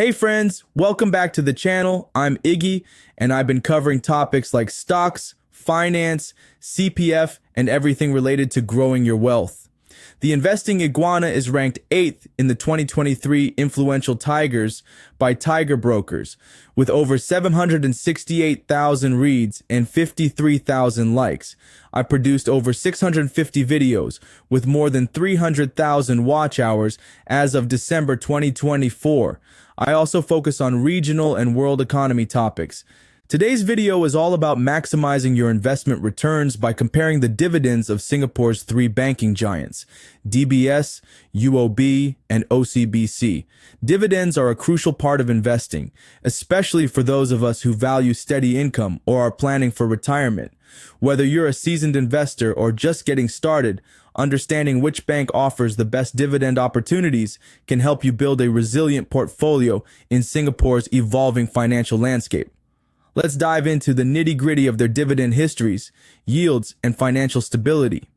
Hey friends, welcome back to the channel. I'm Iggy, and I've been covering topics like stocks, finance, CPF, and everything related to growing your wealth. The Investing Iguana is ranked 8th in the 2023 Influential Tigers by Tiger Brokers, with over 768,000 reads and 53,000 likes. I produced over 650 videos with more than 300,000 watch hours as of December 2024. I also focus on regional and world economy topics. Today's video is all about maximizing your investment returns by comparing the dividends of Singapore's three banking giants, DBS, UOB, and OCBC. Dividends are a crucial part of investing, especially for those of us who value steady income or are planning for retirement. Whether you're a seasoned investor or just getting started, understanding which bank offers the best dividend opportunities can help you build a resilient portfolio in Singapore's evolving financial landscape. Let's dive into the nitty-gritty of their dividend histories, yields, and financial stability.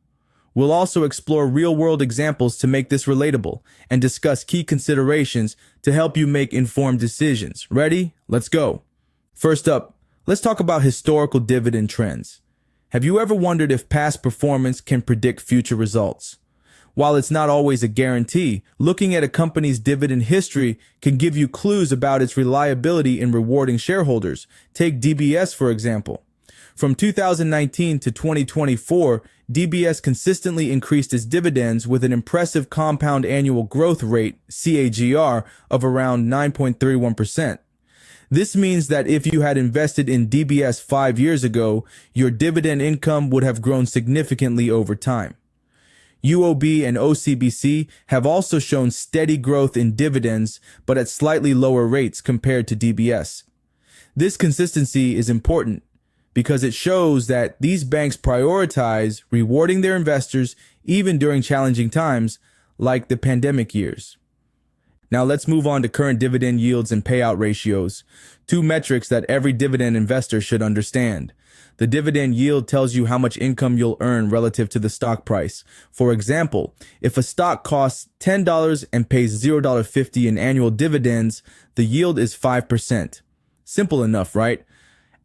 We'll also explore real-world examples to make this relatable and discuss key considerations to help you make informed decisions. Ready? Let's go. First up, let's talk about historical dividend trends. Have you ever wondered if past performance can predict future results? While it's not always a guarantee, looking at a company's dividend history can give you clues about its reliability in rewarding shareholders. Take DBS, for example. From 2019 to 2024, DBS consistently increased its dividends with an impressive compound annual growth rate, CAGR, of around 9.31%. This means that if you had invested in DBS 5 years ago, your dividend income would have grown significantly over time. UOB and OCBC have also shown steady growth in dividends, but at slightly lower rates compared to DBS. This consistency is important because it shows that these banks prioritize rewarding their investors even during challenging times like the pandemic years. Now let's move on to current dividend yields and payout ratios, two metrics that every dividend investor should understand. The dividend yield tells you how much income you'll earn relative to the stock price. For example, if a stock costs $10 and pays $0.50 in annual dividends, the yield is 5%. Simple enough, right?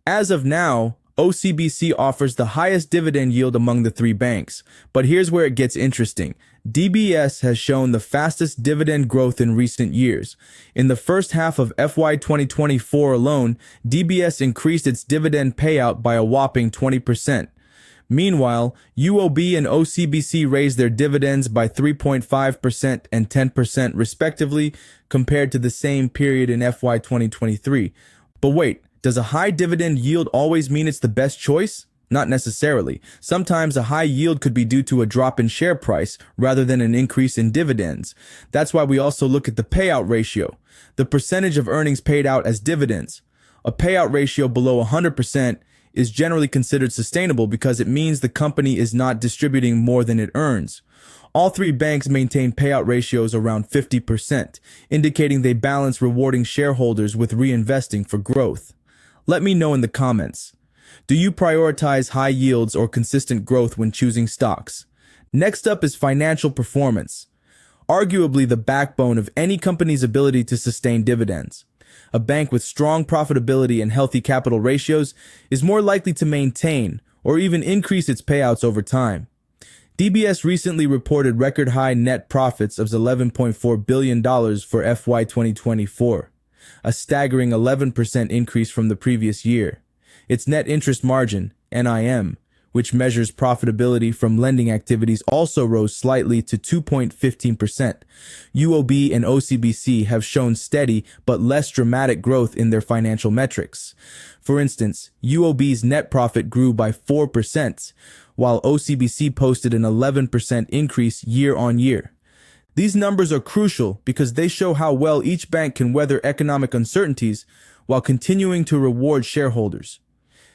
As of now, OCBC offers the highest dividend yield among the three banks. But here's where it gets interesting. DBS has shown the fastest dividend growth in recent years. In the first half of FY 2024 alone, DBS increased its dividend payout by a whopping 20%. Meanwhile, UOB and OCBC raised their dividends by 3.5% and 10% respectively compared to the same period in FY 2023. But wait, does a high dividend yield always mean it's the best choice? Not necessarily. Sometimes a high yield could be due to a drop in share price rather than an increase in dividends. That's why we also look at the payout ratio, the percentage of earnings paid out as dividends. A payout ratio below 100% is generally considered sustainable because it means the company is not distributing more than it earns. All three banks maintain payout ratios around 50%, indicating they balance rewarding shareholders with reinvesting for growth. Let me know in the comments. Do you prioritize high yields or consistent growth when choosing stocks? Next up is financial performance, arguably the backbone of any company's ability to sustain dividends. A bank with strong profitability and healthy capital ratios is more likely to maintain or even increase its payouts over time. DBS recently reported record-high net profits of $11.4 billion for FY 2024, a staggering 11% increase from the previous year. Its net interest margin, NIM, which measures profitability from lending activities, also rose slightly to 2.15%. UOB and OCBC have shown steady but less dramatic growth in their financial metrics. For instance, UOB's net profit grew by 4%, while OCBC posted an 11% increase year on year. These numbers are crucial because they show how well each bank can weather economic uncertainties while continuing to reward shareholders.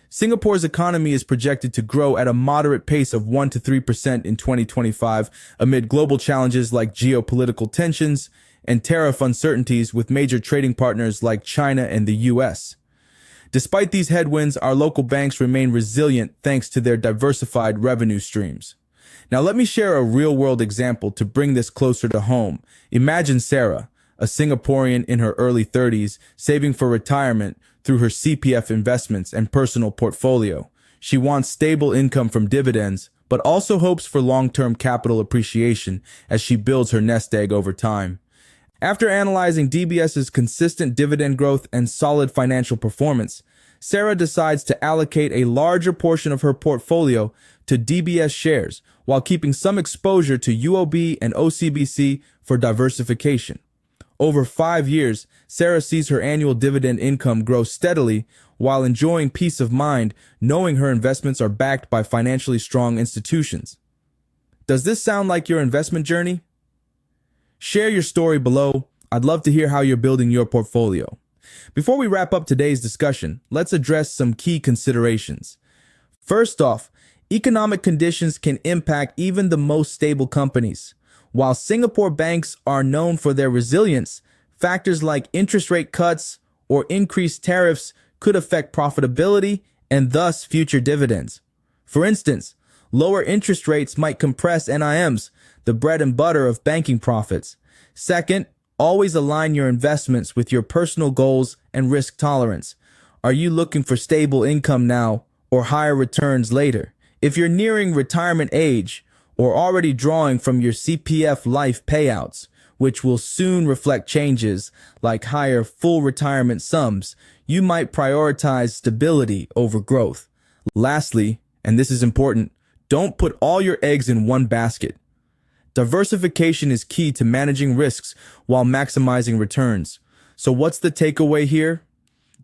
Singapore's economy is projected to grow at a moderate pace of 1 to 3% in 2025 amid global challenges like geopolitical tensions and tariff uncertainties with major trading partners like China and the US. Despite these headwinds, our local banks remain resilient thanks to their diversified revenue streams. Now let me share a real-world example to bring this closer to home. Imagine Sarah, a Singaporean in her early 30s, saving for retirement through her CPF investments and personal portfolio. She wants stable income from dividends, but also hopes for long-term capital appreciation as she builds her nest egg over time. After analyzing DBS's consistent dividend growth and solid financial performance, Sarah decides to allocate a larger portion of her portfolio to DBS shares while keeping some exposure to UOB and OCBC for diversification. Over 5 years, Sarah sees her annual dividend income grow steadily while enjoying peace of mind knowing her investments are backed by financially strong institutions. Does this sound like your investment journey? Share your story below. I'd love to hear how you're building your portfolio. Before we wrap up today's discussion, let's address some key considerations. First off, economic conditions can impact even the most stable companies. While Singapore banks are known for their resilience, factors like interest rate cuts or increased tariffs could affect profitability and thus future dividends. For instance, lower interest rates might compress NIMs, the bread and butter of banking profits. Second, always align your investments with your personal goals and risk tolerance. Are you looking for stable income now or higher returns later? If you're nearing retirement age or already drawing from your CPF life payouts, which will soon reflect changes like higher full retirement sums, you might prioritize stability over growth. Lastly, and this is important, don't put all your eggs in one basket. Diversification is key to managing risks while maximizing returns. So what's the takeaway here?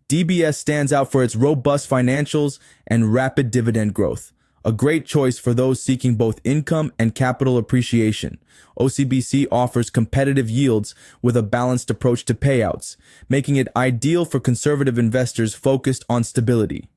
DBS stands out for its robust financials and rapid dividend growth, a great choice for those seeking both income and capital appreciation. OCBC offers competitive yields with a balanced approach to payouts, making it ideal for conservative investors focused on stability.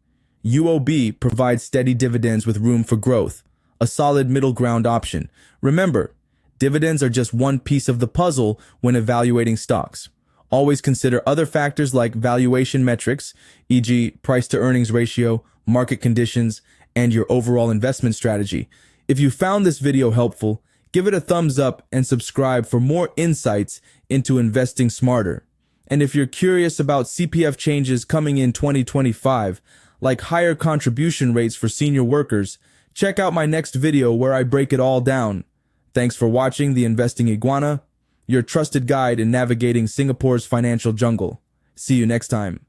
UOB provides steady dividends with room for growth, a solid middle ground option. Remember, dividends are just one piece of the puzzle when evaluating stocks. Always consider other factors like valuation metrics, e.g. price-to-earnings ratio, market conditions, and your overall investment strategy. If you found this video helpful, give it a thumbs up and subscribe for more insights into investing smarter. And if you're curious about CPF changes coming in 2025, like higher contribution rates for senior workers, check out my next video where I break it all down. Thanks for watching the Investing Iguana, your trusted guide in navigating Singapore's financial jungle. See you next time.